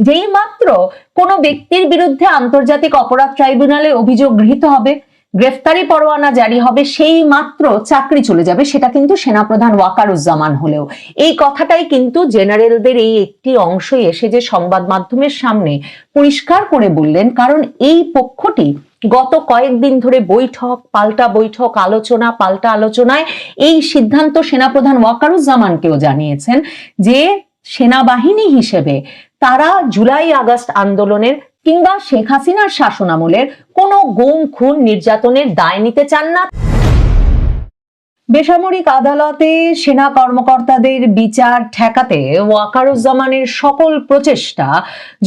যেই মাত্র কোনো ব্যক্তির বিরুদ্ধে আন্তর্জাতিক অপরাধ ট্রাইব্যুনালে অভিযোগ গৃহীত হবে, গ্রেফতারি পরোয়ানা জারি হবে, সেই মাত্র চাকরি চলে যাবে, সেটা কিন্তু সেনাপ্রধান ওয়াকারুজ্জামান হলেও। এই কথাটাই কিন্তু জেনারেলদের এই একটি অংশই এসে যে সংবাদ মাধ্যমের সামনে পরিষ্কার করে বললেন, কারণ এই পক্ষটি গত কয়েকদিন ধরে বৈঠক পাল্টা বৈঠক, আলোচনা পাল্টা আলোচনায় এই সিদ্ধান্ত সেনাপ্রধান ওয়াকারুজ্জামানকেও জানিয়েছেন যে সেনাবাহিনী হিসেবে তারা জুলাই আগস্ট আন্দোলনের কিংবা শেখ হাসিনার শাসনামলের কোনো গুম খুন নির্যাতনের দায় নিতে চান না। বেসামরিক আদালতে সেনা কর্মকর্তাদের বিচার ঠেকাতে ওয়াকারুজ্জামানের সকল প্রচেষ্টা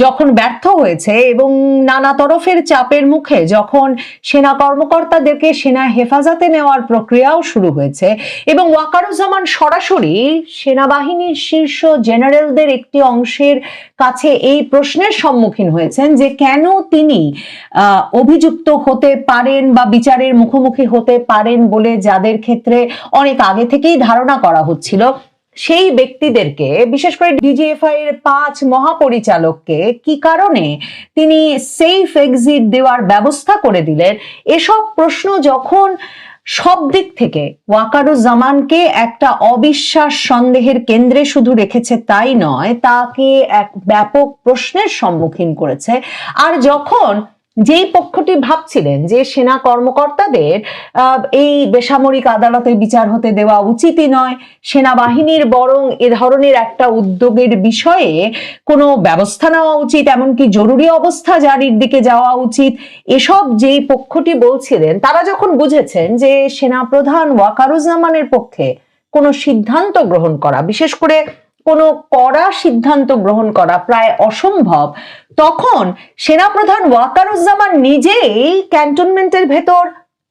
যখন ব্যর্থ হয়েছে এবং নানা তরফের চাপের মুখে যখন সেনা কর্মকর্তাদেরকে সেনা হেফাজতে নেওয়ার প্রক্রিয়াও শুরু হয়েছে এবং ওয়াকারুজ্জামান সরাসরি সেনাবাহিনীর শীর্ষ জেনারেলদের একটি অংশের কাছে এই প্রশ্নের সম্মুখীন হয়েছেন যে কেন তিনি অভিযুক্ত হতে পারেন বা বিচারের মুখোমুখি হতে পারেন বলে যাদের ক্ষেত্রে অনেক আগে থেকেই ধারণা করা হচ্ছিল, সেই ব্যক্তিদেরকে, বিশেষ করে ডিজিএফআই এর 5 মহাপরিচালককে কি কারণে তিনি সেফ এক্সিট দেওয়ার ব্যবস্থা করে দিলেন, এসব প্রশ্ন যখন সব দিক থেকে ওয়াকারুজ্জামানকে একটা অবিশ্বাস সন্দেহের কেন্দ্রে শুধু রেখেছে তাই নয়, তাকে এক ব্যাপক প্রশ্নের সম্মুখীন করেছে। আর যখন যেই পক্ষটি ভাবছিলেন যে সেনা কর্মকর্তাদের এই বেসামরিক আদালতে বিচার হতে দেওয়া উচিতই নয়, সেনাবাহিনীর বরং এ ধরনের একটা উদ্যোগের বিষয়ে কোনো ব্যবস্থা নেওয়া উচিত, এমনকি জরুরি অবস্থা জারির দিকে যাওয়া উচিত, এসব যেই পক্ষটি বলছিলেন, তারা যখন বুঝেছেন যে সেনাপ্রধান ওয়াকারুজ্জামানের পক্ষে কোনো সিদ্ধান্ত গ্রহণ করা, বিশেষ করে কোনো কড়া সিদ্ধান্ত গ্রহণ করা প্রায় অসম্ভব, তখন সেনাপ্রধান ওয়াকারুজ্জামান নিজেই ক্যান্টনমেন্টের ভেতর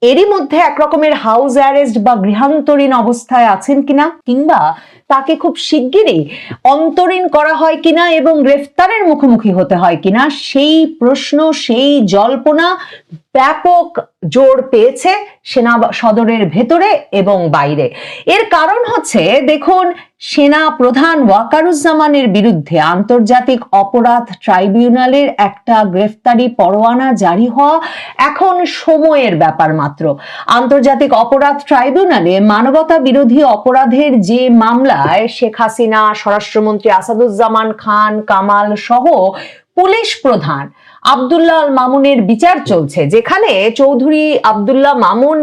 এরই মধ্যে একরকমের হাউস অ্যারেস্ট বা গৃহান্তরীণ অবস্থায় আছেন কিনা, কিংবা তাকে খুব শিগগিরই অন্তরীণ করা হয় কিনা এবং গ্রেফতারের মুখোমুখি হতে হয় কিনা, সেই প্রশ্ন, সেই জল্পনা ব্যাপক জোর পেয়েছে সেনা সদরের ভেতরে এবং বাইরে। এর কারণ হচ্ছে, দেখুন, সেনা প্রধান ওয়াকারুজ্জামানের বিরুদ্ধে আন্তর্জাতিক অপরাধ ট্রাইব্যুনালের একটা গ্রেফতারি পরোয়ানা জারি হওয়া এখন সময়ের ব্যাপার মাত্র। আন্তর্জাতিক অপরাধ ট্রাইব্যুনালে মানবতা বিরোধী অপরাধের যে মামলায় শেখ হাসিনা, স্বরাষ্ট্রমন্ত্রী আসাদুজ্জামান খান কামাল সহ পুলিশ প্রধান আব্দুল্লাহ আল মামুনের বিচার চলছে, যেখানে চৌধুরী আব্দুল্লাহ মামুন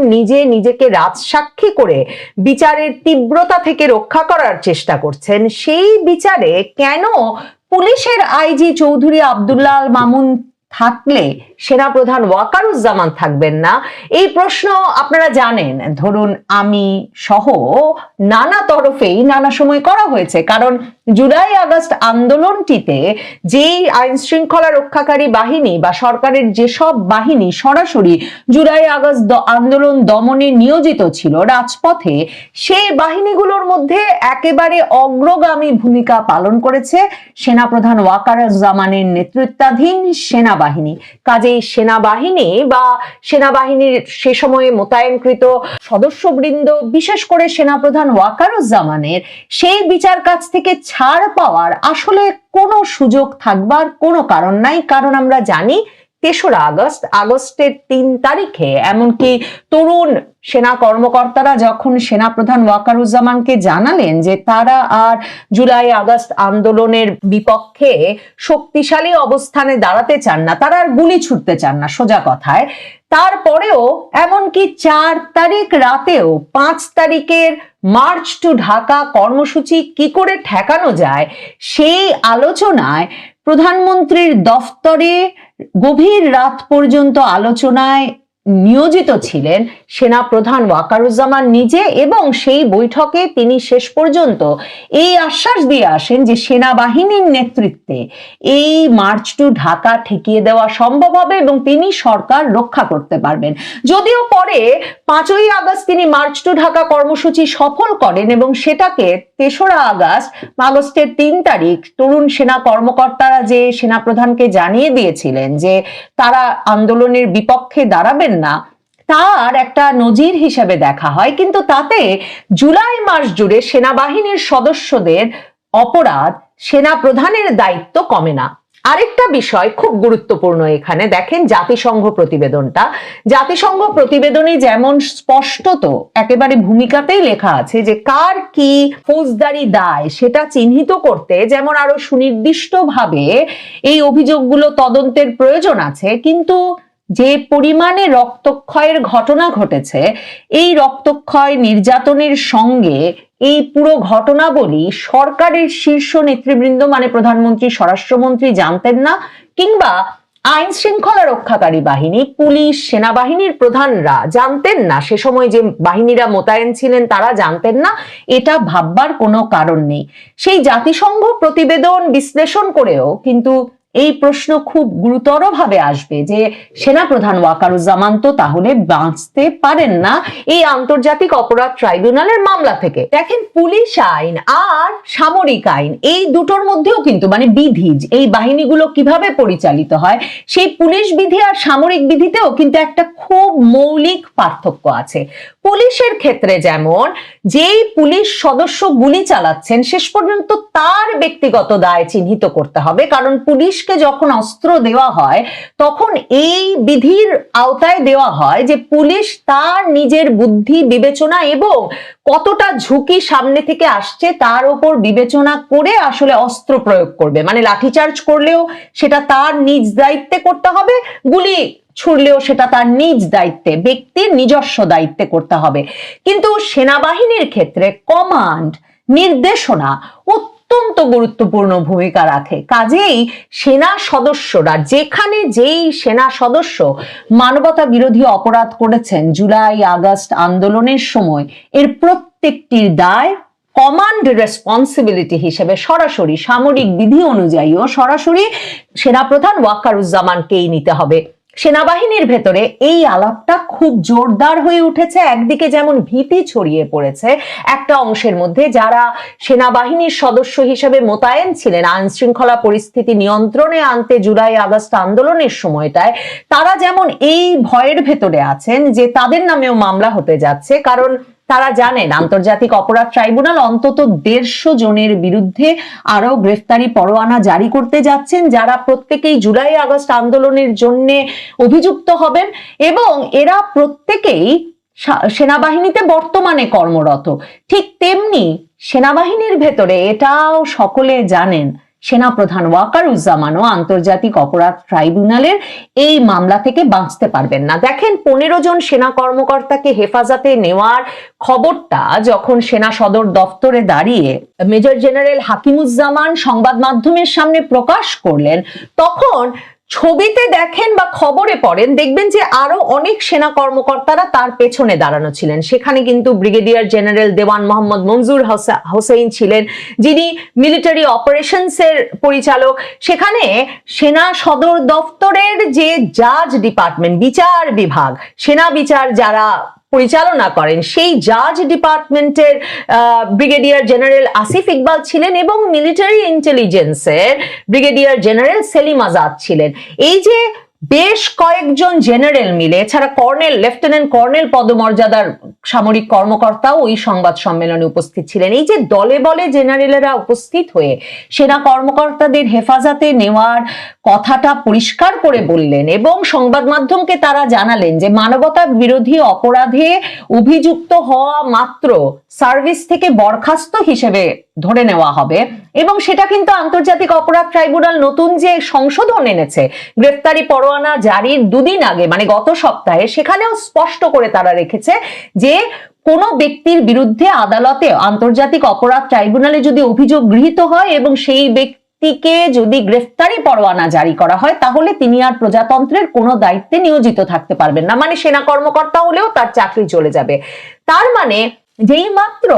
নিজেকে রাজসাক্ষী করে বিচারের তীব্রতা থেকে রক্ষা করার চেষ্টা করছেন, সেই বিচারে কেন পুলিশের আইজি চৌধুরী আব্দুল্লাহ আল মামুন থাকলে সেনাপ্রধান ওয়াকারুজ্জামান থাকবেন না? এই প্রশ্ন আপনারা জানেন, ধরুন আমি সহ নানা তরফেই নানা সময় করা হয়েছে। কারণ জুলাই আগস্ট আন্দোলনটিতে যেই আইন শৃঙ্খলা রক্ষাকারী বাহিনী বা সরকারের যেসব বাহিনী সরাসরি জুলাই আগস্ট আন্দোলন দমনে নিয়োজিত ছিল রাজপথে, সেই বাহিনীগুলোর মধ্যে একেবারে অগ্রগামী ভূমিকা পালন করেছে সেনাপ্রধান ওয়াকারুজ্জামানের নেতৃত্বাধীন সেনাবাহিনী। কাজেই সেনাবাহিনী বা সেনাবাহিনীর সে সময়ে মোতায়েনকৃত সদস্যবৃন্দ, বিশেষ করে সেনাপ্রধান ওয়াকারুজ্জামানের সেই বিচার কাজ থেকে ছাড় পাওয়ার আসলে কোনো সুযোগ থাকবার কোনো কারণ নাই। কারণ আমরা জানি 3রা আগস্টের 3 তারিখে এমনকি তরুণ সেনা কর্মকর্তারা যখন সেনাপ্রধান ওয়াকারুজ্জামানকে জানালেন যে তারা আর জুলাই আগস্ট আন্দোলনের বিপক্ষে শক্তিশালী অবস্থানে দাঁড়াতে চান না, তারা আর গুলি ছুটতে চান না সোজা কথায়, তারপরেও এমনকি 4 তারিখ রাতেও 5 তারিখের মার্চ টু ঢাকা কর্মসূচি কি করে ঠেকানো যায়, সেই আলোচনায় প্রধানমন্ত্রীর দফতরে গভীর রাত পর্যন্ত আলোচনায় নিয়োজিত ছিলেন সেনাপ্রধান ওয়াকারুজ্জামান নিজে। এবং সেই বৈঠকে তিনি শেষ পর্যন্ত এই আশ্বাস দিয়ে আসেন যে সেনাবাহিনীর নেতৃত্বে এই মার্চ টু ঢাকা ঠেকিয়ে দেওয়া সম্ভব হবে এবং তিনি সরকার রক্ষা করতে পারবেন। যদিও পরে 5ই আগস্ট তিনি মার্চ টু ঢাকা কর্মসূচি সফল করেন এবং সেটাকে 3রা আগস্টের 3 তারিখ তরুণ সেনা কর্মকর্তারা যে সেনাপ্রধানকে জানিয়ে দিয়েছিলেন যে তারা আন্দোলনের বিপক্ষে দাঁড়াবেন না, তার একটা নজির হিসেবে দেখা হয়। কিন্তু তাতে জুলাই মাস জুড়ে সেনাবাহিনীর সদস্যদের অপরাধ, সেনা প্রধানের দায়িত্ব কমে না। আরেকটা বিষয় খুব গুরুত্বপূর্ণ এখানে দেখেন, জাতিসংঘ প্রতিবেদনে যেমন স্পষ্টত একেবারে ভূমিকাতেই লেখা আছে যে কার কি ফৌজদারি দায় সেটা চিহ্নিত করতে যেমন আরো সুনির্দিষ্টভাবে এই অভিযোগগুলো তদন্তের প্রয়োজন আছে, কিন্তু যে পরিমাণে রক্তক্ষয়ের ঘটনা ঘটেছে, এই রক্তক্ষয় নির্যাতনের সঙ্গে এই পুরো ঘটনাবলী সরকারের শীর্ষ নেতৃবৃন্দ মানে প্রধানমন্ত্রী, স্বরাষ্ট্রমন্ত্রী জানতেন না, কিংবা আইন শৃঙ্খলা রক্ষাকারী বাহিনী, পুলিশ, সেনাবাহিনীর প্রধানরা জানতেন না, সে সময় যে বাহিনীরা মোতায়েন ছিলেন তারা জানতেন না, এটা ভাববার কোনো কারণ নেই। সেই জাতিসংঘ প্রতিবেদন বিশ্লেষণ করেও কিন্তু এই প্রশ্ন খুব গুরুতরভাবে আসবে যে সেনাপ্রধান ওয়াকারুজ্জামান তো তাহলে বাঁচতে পারেন না এই আন্তর্জাতিক অপরাধ ট্রাইব্যুনালের মামলা থেকে। দেখেন, পুলিশ আইন আর সামরিক আইন এই দুটোর মধ্যেও কিন্তু মানে বিধি, এই বাহিনীগুলো কিভাবে পরিচালিত হয়, সেই পুলিশ বিধি আর সামরিক বিধিতেও কিন্তু একটা খুব মৌলিক পার্থক্য আছে। পুলিশের ক্ষেত্রে যেমন যেই পুলিশ সদস্য গুলি চালাচ্ছেন শেষ পর্যন্ত তার ব্যক্তিগত দায় চিহ্নিত করতে হবে, কারণ পুলিশকে যখন অস্ত্র দেওয়া হয় তখন এই বিধির আওতায় দেওয়া হয় যে পুলিশ তার নিজের বুদ্ধি বিবেচনা এবং কতটা ঝুঁকি সামনে থেকে আসছে তার উপর বিবেচনা করে আসলে অস্ত্র প্রয়োগ করবে। মানে লাঠিচার্জ করলেও সেটা তার নিজ দায়িত্বে করতে হবে, গুলি ছুড়লেও সেটা তার নিজ দায়িত্বে, ব্যক্তির নিজস্ব দায়িত্বে করতে হবে। কিন্তু সেনাবাহিনীর ক্ষেত্রে কমান্ড, নির্দেশনা অত্যন্ত গুরুত্বপূর্ণ ভূমিকা রাখে। কাজেই সেনা সদস্যরা, যেখানে যেই সেনা সদস্য মানবতা বিরোধী অপরাধ করেছেন জুলাই আগস্ট আন্দোলনের সময়, এর প্রত্যেকটির দায় কমান্ড রেসপন্সিবিলিটি হিসেবে সরাসরি সামরিক বিধি অনুযায়ীও সরাসরি সেনাপ্রধান ওয়াকারুজ্জামানকেই নিতে হবে। সেনাবাহিনীর ভেতরে এই আলাপটা খুব জোরদার হয়ে উঠেছে। একদিকে যেমন ভীতি ছড়িয়ে পড়েছে একটা অংশের মধ্যে, যারা সেনাবাহিনীর সদস্য হিসেবে মোতায়েন ছিলেন আইন শৃঙ্খলা পরিস্থিতি নিয়ন্ত্রণে আনতে জুলাই আগস্ট আন্দোলনের সময়টায়, তারা যেমন এই ভয়ের ভেতরে আছেন যে তাদের নামেও মামলা হতে যাচ্ছে, কারণ তারা জানেন আন্তর্জাতিক অপরাধ ট্রাইব্যুনাল অন্তত 150 জনের বিরুদ্ধে আরো গ্রেফতারি পরোয়ানা জারি করতে যাচ্ছেন, যারা প্রত্যেকেই জুলাই আগস্ট আন্দোলনের জন্য অভিযুক্ত হবেন এবং এরা প্রত্যেকেই সেনাবাহিনীতে বর্তমানে কর্মরত। ঠিক তেমনি সেনাবাহিনীর ভেতরে এটাও সকলে জানেন সেনাপ্রধান ওয়াকারুজ্জামানও আন্তর্জাতিক অপরাধ ট্রাইব্যুনালের এই মামলা থেকে বাঁচতে পারবেন না। দেখেন, 15 জন সেনা কর্মকর্তাকে হেফাজতে নেওয়ার খবরটা যখন সেনা সদর দপ্তরে দাঁড়িয়ে মেজর জেনারেল হাকিমুজ্জামান সংবাদ মাধ্যমের সামনে প্রকাশ করলেন, তখন ছবিতে দেখেন বা খবরে পড়েন দেখবেন যে আরো অনেক সেনা কর্মকর্তারা তার পেছনে দাঁড়ানো ছিলেন। সেখানে কিন্তু ব্রিগেডিয়ার জেনারেল দেওয়ান মোহাম্মদ মঞ্জুর হোসেন ছিলেন, যিনি মিলিটারি অপারেশনস এর পরিচালক। সেখানে সেনা সদর দপ্তরের যে জাজ ডিপার্টমেন্ট, বিচার বিভাগ, সেনা বিচার যারা পরিচালনা করেন, সেই জাজ ডিপার্টমেন্টের ব্রিগেডিয়ার জেনারেল আসিফ ইকবাল ছিলেন এবং মিলিটারি ইন্টেলিজেন্সের ব্রিগেডিয়ার জেনারেল সেলিম আজাদ ছিলেন। এই যে বেশ কয়েকজন জেনারেল মিলে, এছাড়া কর্নেল, লেফটেন্যান্ট কর্নেল পদমর্যাদার সামরিক কর্মকর্তাও ওই সংবাদ সম্মেলনে উপস্থিত ছিলেন। এই যে দলে বলে জেনারেলেরা উপস্থিত হয়ে সেনা কর্মকর্তাদের হেফাজতে নেওয়ার কথাটা পরিষ্কার করে বললেন এবং সংবাদ মাধ্যমকে তারা জানালেন যে মানবতা বিরোধী অপরাধে অভিযুক্ত হওয়া মাত্র সার্ভিস থেকে বরখাস্ত হিসেবে ধরে নেওয়া হবে, এবং সেটা কিন্তু আন্তর্জাতিক অপরাধ ট্রাইব্যুনাল নতুন যে সংশোধন এনেছে গ্রেফতারি পরোয়ানা জারির 2 দিন আগে, মানে গত সপ্তাহে, সেখানেও স্পষ্ট করে তারা রেখেছে যে কোন ব্যক্তির বিরুদ্ধে আদালতে আন্তর্জাতিক অপরাধ ট্রাইব্যুনালে যদি অভিযোগ গৃহীত হয় এবং সেই ব্যক্তিকে যদি গ্রেফতারি পরোয়ানা জারি করা হয়, তাহলে তিনি আর প্রজাতন্ত্রের কোনো দায়িত্বে নিয়োজিত থাকতে পারবেন না। মানে সেনা কর্মকর্তা হলেও তার চাকরি চলে যাবে। তার মানে যেই মাত্র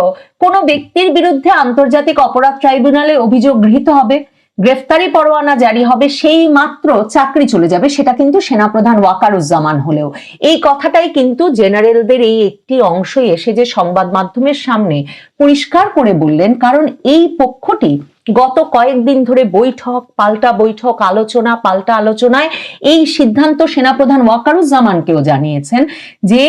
কোনো ব্যক্তির বিরুদ্ধে আন্তর্জাতিক অপরাধ ট্রাইব্যুনালে অভিযোগ গৃহীত হবে, গ্রেফতারি পরোয়ানা জারি হবে, সেই মাত্র চাকরি চলে যাবে, সেটা কিন্তু সেনাপ্রধান ওয়াকারুজ্জামান হলেও। এই কথাটাই কিন্তু জেনারেলদের এই একটি অংশই এসে যে সংবাদ মাধ্যমের সামনে পরিষ্কার করে বললেন, কারণ এই পক্ষটি গত কয়েকদিন ধরে বৈঠক পাল্টা বৈঠক, আলোচনা পাল্টা আলোচনায় এই সিদ্ধান্ত সেনাপ্রধান ওয়াকারুজ্জামানকেও জানিয়েছেন যে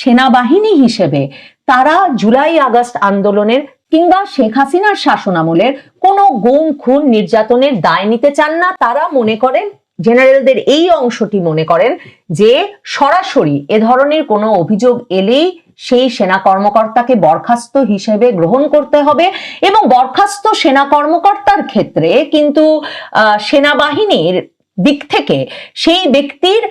সেনাবাহিনী হিসেবে তারা জুলাই আগস্ট আন্দোলনের কিংবা শেখ হাসিনার শাসনামলের কোনো গুম খুন নির্যাতনের দায় নিতে চান না। তারা মনে করেন, জেনারেলদের এই অংশটি মনে করেন যে সরাসরি এ ধরনের কোনো অভিযোগ এলেই সেই সেনা কর্মকর্তাকে বরখাস্ত হিসেবে গ্রহণ করতে হবে এবং বরখাস্ত সেনা কর্মকর্তার ক্ষেত্রে কিন্তু সেনাবাহিনীর দিক থেকে সেই ব্যক্তির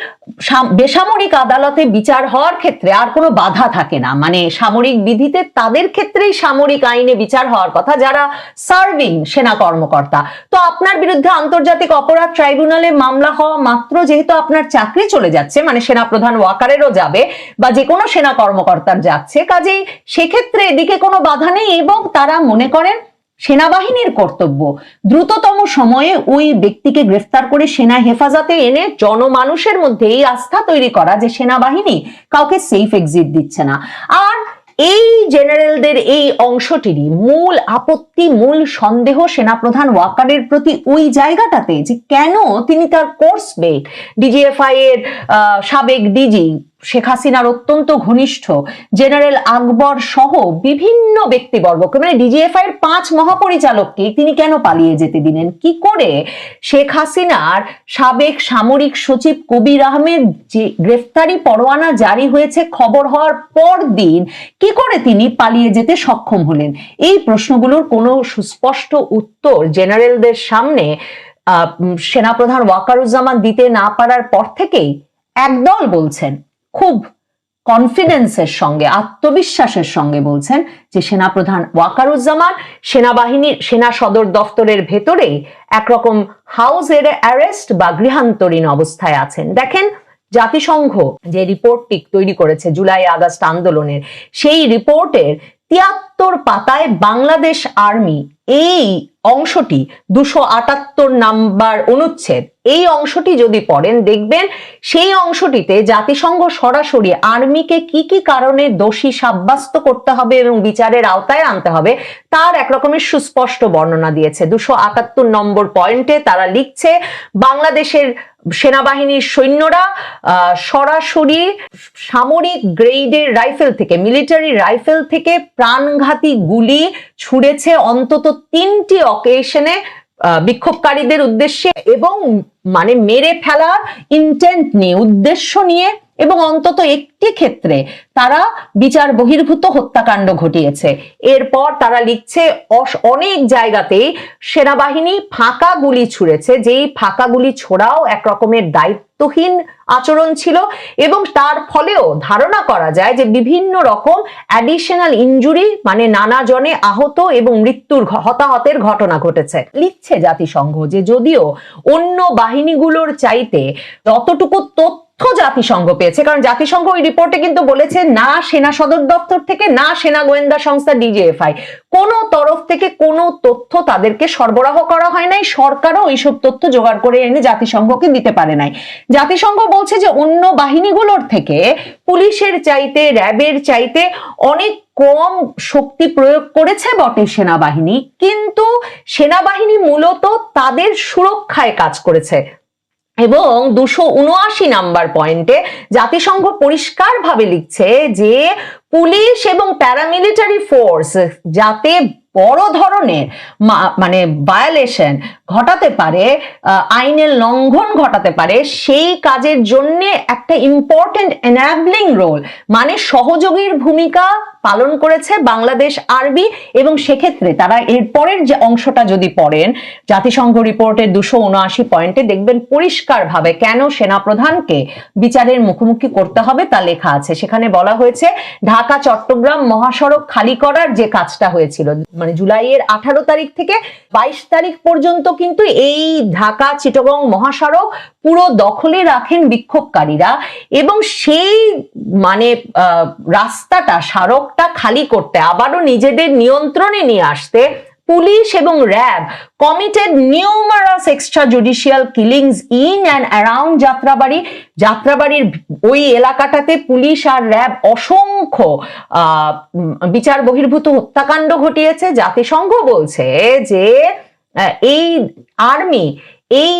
বেসামরিক আদালতে বিচার হওয়ার ক্ষেত্রে আর কোনো বাধা থাকে না। মানে সামরিক বিধিতে তাদের ক্ষেত্রেই সামরিক আইনে বিচার হওয়ার কথা যারা সার্ভিং সেনা কর্মকর্তা। তো আপনার বিরুদ্ধে আন্তর্জাতিক অপরাধ ট্রাইব্যুনালে মামলা হওয়া মাত্র যেহেতু আপনার চাকরি চলে যাচ্ছে, মানে সেনাপ্রধান ওয়াকারেরও যাবে বা যে কোনো সেনা কর্মকর্তার যাচ্ছে, কাজেই সেক্ষেত্রে এদিকে কোনো বাধা নেই এবং তারা মনে করেন সেনাবাহিনীর কর্তব্য দ্রুততম সময়ে ওই ব্যক্তিকে গ্রেফতার করে সেনা হেফাজতে এনে জনমানুষের মধ্যে এই আস্থা তৈরি করা যে সেনাবাহিনী কাউকে সেফ এক্সিট দিচ্ছে না। আর এই জেনারেলদের এই অংশটিরই মূল আপত্তি, মূল সন্দেহ সেনাপ্রধান ওয়াকারের প্রতি ওই জায়গাটাতে যে কেন তিনি তার কোর্স মেট ডিজিএফআই এর সাবেক ডিজি শেখ হাসিনার অত্যন্ত ঘনিষ্ঠ জেনারেল আকবর সহ বিভিন্ন ব্যক্তিবর্গকে, মানে ডিজিএফআই এর 5 মহাপরিচালককে তিনি কেন পালিয়ে যেতে দিলেন? কি করে শেখ হাসিনার সাবেক সামরিক সচিব কবির আহমেদ যে গ্রেফতারি পরোয়ানা জারি হয়েছে খবর হওয়ার পর দিন কি করে তিনি পালিয়ে যেতে সক্ষম হলেন? এই প্রশ্নগুলোর কোনো সুস্পষ্ট উত্তর জেনারেলদের সামনে সেনাপ্রধান ওয়াকারুজ্জামান দিতে না পারার পর থেকেই একদল বলছেন, খুব কনফিডেন্সের সঙ্গে, আত্মবিশ্বাসের সঙ্গে বলছেন যে সেনাপ্রধান ওয়াকারুজ্জামান সেনাবাহিনীর সেনা সদর দফতরের ভেতরেই একরকম হাউসের অ্যারেস্ট বা গৃহান্তরীণ অবস্থায় আছেন। দেখেন, জাতিসংঘ যে রিপোর্টটি তৈরি করেছে জুলাই আগস্ট আন্দোলনের, সেই রিপোর্টের 73 পাতায় বাংলাদেশ আর্মি এই অংশটি 278 নাম্বার অনুচ্ছেদ, এই অংশটি যদি পড়েন দেখবেন সেই অংশটিতে জাতিসংঘ সরাসরি আর্মিকে কি কি কারণে দোষী সাব্যস্ত করতে হবে এবং বিচারের আওতায় আনতে হবে তার একরকমের সুস্পষ্ট বর্ণনা দিয়েছে। 278 নম্বর পয়েন্টে তারা লিখছে, বাংলাদেশের সেনাবাহিনীর সৈন্যরা সরাসরি সামরিক গ্রেডের রাইফেল থেকে, মিলিটারি রাইফেল থেকে প্রাণঘাতী গুলি ছুড়েছে অন্তত 3টি অকেশনে বিক্ষোভকারীদের উদ্দেশ্যে এবং মানে মেরে ফেলার ইন্টেন্ট নিয়ে, উদ্দেশ্য নিয়ে, এবং অন্তত একটি ক্ষেত্রে তারা বিচার বহির্ভূত হত্যাকাণ্ড ঘটিয়েছে। এরপর তারা লিখছে অনেক জায়গাতেই সেনাবাহিনী ফাঁকা গুলি ছুড়েছে, যেই ফাঁকা গুলি ছোড়াও এক রকমের দায়িত্বহীন আচরণ ছিল এবং তার ফলেও ধারণা করা যায় যে বিভিন্ন রকম অ্যাডিশনাল ইনজুরি, মানে নানা জনে আহত এবং মৃত্যুর হতাহতের ঘটনা ঘটেছে। লিখছে জাতিসংঘ যে যদিও অন্য বাহিনীগুলোর চাইতে যতটুকু তথ্য জাতিসংঘ পেয়েছে, কারণ জাতিসংঘ ওই রিপোর্টে কিন্তু বলেছে না সেনা সদর দপ্তর থেকে না সেনা গোয়েন্দা সংস্থা ডিজিএফআই কোনো তরফ থেকে কোনো তথ্য তাদেরকে সরবরাহ করা হয় নাই, সরকারও এইসব তথ্য জোগাড় করে এনে জাতিসংঘকে দিতে পারে নাই। জাতিসংঘ বলছে যে অন্য বাহিনীগুলোর থেকে পুলিশের চাইতে, র্যাবের চাইতে অনেক কম শক্তি প্রয়োগ করেছে বটে সেনাবাহিনী, কিন্তু সেনাবাহিনী মূলত তাদের সুরক্ষায় কাজ করেছে। এবং 279 নাম্বার পয়েন্টে জাতিসংঘ পরিষ্কারভাবে লিখছে যে পুলিশ এবং প্যারামিলিটারি ফোর্স যাতে বড় ধরনের মানে ভায়োলেশন ঘটাতে পারে, আইনের লঙ্ঘন ঘটাতে পারে, সেই কাজের জন্য একটা ইম্পর্টেন্ট এনাবলিং রোল, মানে সহযোগীর ভূমিকা পালন করেছে বাংলাদেশ আর্মি। এবং সেক্ষেত্রে তারা এরপরের যে অংশটা যদি পড়েন জাতিসংঘ রিপোর্টের 279 পয়েন্টে দেখবেন পরিষ্কারভাবে কেন সেনাপ্রধানকে বিচারের মুখোমুখি করতে হবে তা লেখা আছে। সেখানে বলা হয়েছে ঢাকা চট্টগ্রাম মহাসড়ক খালি করার যে কাজটা হয়েছিল, মানে জুলাইয়ের 18 তারিখ থেকে 22 তারিখ পর্যন্ত কিন্তু এই ঢাকা চিটাগং মহাসড়ক পুরো দখলে রাখেন বিক্ষোভকারীরা এবং সেই মানে রাস্তাটা, সড়কটা খালি করতে, আবারও নিজেদের নিয়ন্ত্রণে নিয়ে আসতে পুলিশ এবং RAB committed numerous extrajudicial killings in and around যাত্রাবাড়ির ওই এলাকাটাতে পুলিশ আর র্যাব অসংখ্য বিচার বহির্ভূত হত্যাকাণ্ড ঘটিয়েছে। জাতিসংঘ বলছে যে এই আর্মি এই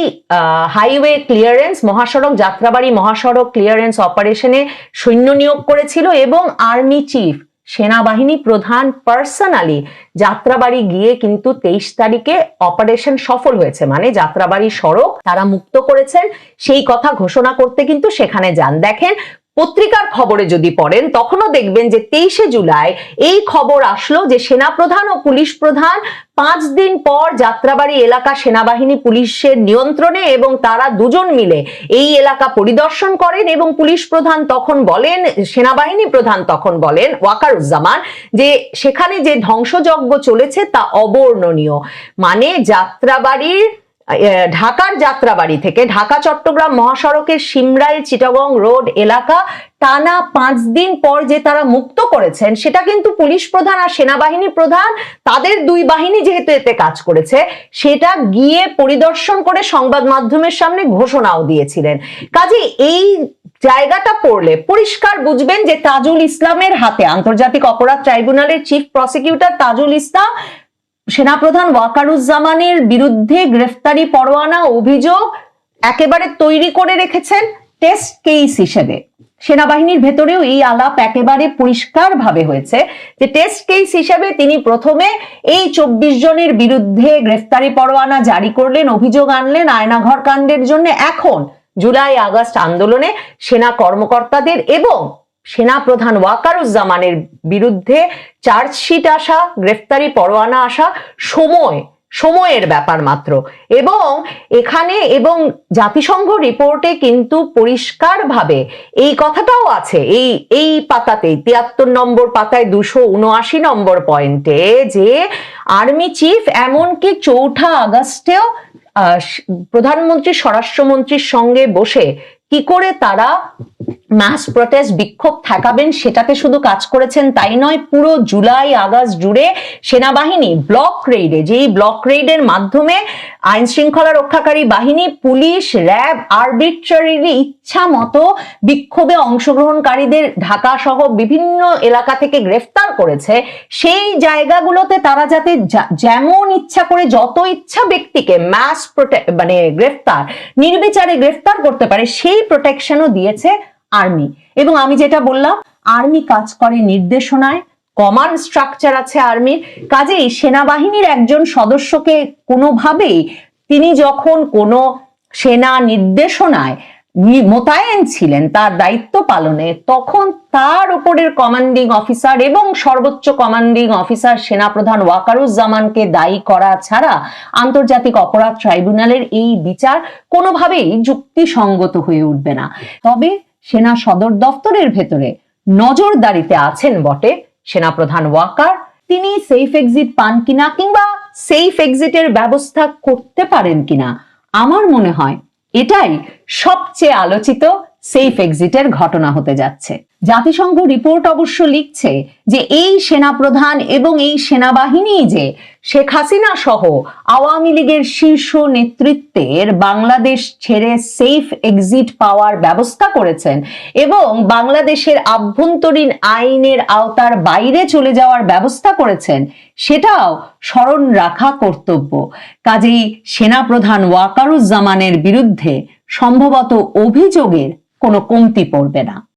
হাইওয়ে ক্লিয়ারেন্স, মহাসড়ক যাত্রাবাড়ি মহাসড়ক ক্লিয়ারেন্স অপারেশনে সৈন্য নিয়োগ করেছিল এবং আর্মি চিফ সেনাবাহিনী প্রধান পার্সোনালি যাত্রাবাড়ি গিয়ে কিন্তু 23 তারিখে অপারেশন সফল হয়েছে, মানে যাত্রাবাড়ি সড়ক তারা মুক্ত করেছেন, সেই কথা ঘোষণা করতে কিন্তু সেখানে যান। দেখেন পত্রিকার খবরে যদি পড়েন তখনও দেখবেন যে 23শে জুলাই এই খবর আসলো যে সেনাপ্রধান ও পুলিশ প্রধান 5 দিন পর যাত্রাবাড়ি এলাকা সেনাবাহিনী পুলিশের নিয়ন্ত্রণে এবং তারা দুজন মিলে এই এলাকা পরিদর্শন করেন এবং পুলিশ প্রধান তখন বলেন, সেনাবাহিনী প্রধান তখন বলেন ওয়াকারুজ্জামান, যে সেখানে যে ধ্বংসযজ্ঞ চলেছে তা অবর্ণনীয়। মানে যাত্রাবাড়ির ঢাকার যাত্রাবাড়ি থেকে ঢাকা চট্টগ্রাম মহাসড়কের সিমরাইল চিটাগং রোড এলাকা টানা 5 দিন পর যে তারা মুক্ত করেছেন, সেটা কিন্তু পুলিশ প্রধান আর সেনাবাহিনী প্রধান তাদের দুই বাহিনী যেহেতু এতে কাজ করেছে, সেটা গিয়ে পরিদর্শন করে সংবাদ মাধ্যমের সামনে ঘোষণাও দিয়েছিলেন। কাজে এই জায়গাটা পড়লে পরিষ্কার বুঝবেন যে তাজুল ইসলামের হাতে, আন্তর্জাতিক অপরাধ ট্রাইব্যুনালের চিফ প্রসিকিউটর তাজুল ইসলাম সেনাপ্রধান ওয়াকারুজ্জামানের বিরুদ্ধে গ্রেফতারি পরোয়ানা অভিযোগ একেবারে তৈরি করে রেখেছেন টেস্ট কেস হিসেবে। সেনাবাহিনীর ভেতরেও এই আলাপ একেবারে পরিষ্কার ভাবে হয়েছে যে টেস্ট কেস হিসেবে তিনি প্রথমে এই 24 জনের বিরুদ্ধে গ্রেফতারি পরোয়ানা জারি করলেন, অভিযোগ আনলেন আয়নাঘর কাণ্ডের জন্য। এখন জুলাই আগস্ট আন্দোলনে সেনা কর্মকর্তাদের এবং সেনাপ্রধান ওয়াকারুজ্জামানের বিরুদ্ধে চার্জশিট আসা, গ্রেফতারি পরোয়ানা আসা সময়ের ব্যাপার মাত্র। এবং এখানে এবং জাতিসংঘ রিপোর্টে কিন্তু পরিষ্কারভাবে এই কথাটাও আছে, এই পাতাতে 73 নম্বর পাতায় 279 নম্বর পয়েন্টে, যে আর্মি চিফ এমনকি 4 আগস্টেও প্রধানমন্ত্রী স্বরাষ্ট্রমন্ত্রীর সঙ্গে বসে কি করে তারা মাস প্রটেস্ট বিক্ষোভ ঠেকাবেন সেটাতে শুধু কাজ করেছেন তাই নয়, পুরো জুলাই আগস্ট জুড়ে সেনাবাহিনী ব্লক রেইডে, যেই ব্লক রেইডের মাধ্যমে আইন শৃঙ্খলা রক্ষাকারী বাহিনী, পুলিশ, র্যাব আরবিট্রারিলি ইচ্ছা মতো বিক্ষোভে অংশগ্রহণকারীদের ঢাকা সহ বিভিন্ন এলাকা থেকে গ্রেফতার করেছে, সেই জায়গাগুলোতে তারা যাতে যেমন ইচ্ছা করে যত ইচ্ছা ব্যক্তিকে গ্রেফতার, নির্বিচারে গ্রেফতার করতে পারে, সেই প্রোটেকশনও দিয়েছে আর্মি। এবং আমি যেটা বললাম, আর্মি কাজ করে নির্দেশনায়, কমান্ড স্ট্রাকচার আছে আর্মির। কাজেই সেনাবাহিনীর একজন সদস্যকে কোনোভাবেই তিনি যখন কোনো সেনা নির্দেশনায় মোতায়েন ছিলেন তার দায়িত্ব পালনে, তখন তার উপরের কমান্ডিং অফিসার এবং সর্বোচ্চ কমান্ডিং অফিসার সেনাপ্রধান ওয়াকারুজ্জামানকে দায়ী করা ছাড়া আন্তর্জাতিক অপরাধ ট্রাইব্যুনালের এই বিচার কোনোভাবেই যুক্তিসঙ্গত হয়ে উঠবে না। তবে সেনা সদর দপ্তরের ভেতরে নজরদারিতে আছেন বটে সেনাপ্রধান ওয়াকার। তিনি সেফ এক্সিট পান কিনা কিংবা সেফ এক্সিটের ব্যবস্থা করতে পারেন কিনা, আমার মনে হয় এটাই সবচেয়ে আলোচিত সেফ এক্সিটের ঘটনা হতে যাচ্ছে। জাতিসংঘ রিপোর্ট অবশ্য লিখছে যে এই সেনাপ্রধান এবং এই সেনাবাহিনী যে শেখ হাসিনা সহ আওয়ামী লীগের শীর্ষ নেতৃত্বের বাংলাদেশ ছেড়ে সেফ এক্সিট পাওয়ার ব্যবস্থা করেছেন এবং বাংলাদেশের আভ্যন্তরীণ আইনের আওতার বাইরে চলে যাওয়ার ব্যবস্থা করেছেন, সেটাও স্মরণ রাখা কর্তব্য। কাজেই সেনাপ্রধান ওয়াকারুজ্জামানের বিরুদ্ধে সম্ভবত অভিযোগের কোনো কমতি পড়বে না।